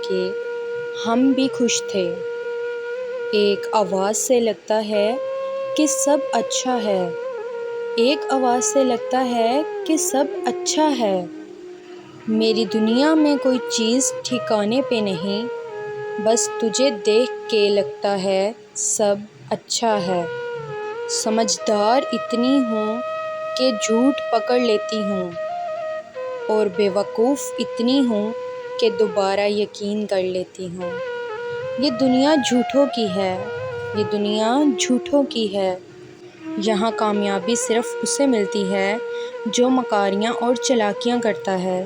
کہ ہم بھی خوش تھے۔ ایک آواز سے لگتا ہے کہ سب اچھا ہے، ایک آواز سے لگتا ہے کہ سب اچھا ہے۔ میری دنیا میں کوئی چیز ٹھکانے پہ نہیں، بس تجھے دیکھ کے لگتا ہے سب اچھا ہے۔ سمجھدار اتنی ہوں کہ جھوٹ پکڑ لیتی ہوں، اور بے وقوف اتنی ہوں کہ دوبارہ یقین کر لیتی ہوں۔ یہ دنیا جھوٹوں کی ہے، یہ دنیا جھوٹوں کی ہے۔ یہاں کامیابی صرف اسے ملتی ہے جو مکاریاں اور چالاکیاں کرتا ہے،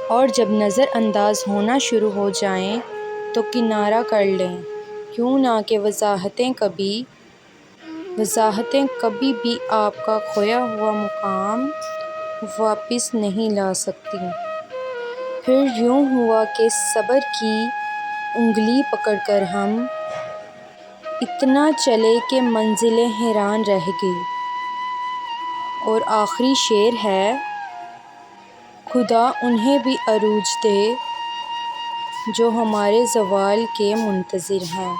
اور جب نظر انداز ہونا شروع ہو جائیں تو کنارہ کر لیں، کیوں نہ کہ وضاحتیں کبھی بھی آپ کا کھویا ہوا مقام واپس نہیں لا سکتی۔ پھر یوں ہوا کہ صبر کی انگلی پکڑ کر ہم اتنا چلے کہ منزلیں حیران رہ گئی۔ اور آخری شعر ہے: خدا انہیں بھی عروج دے جو ہمارے زوال کے منتظر ہیں۔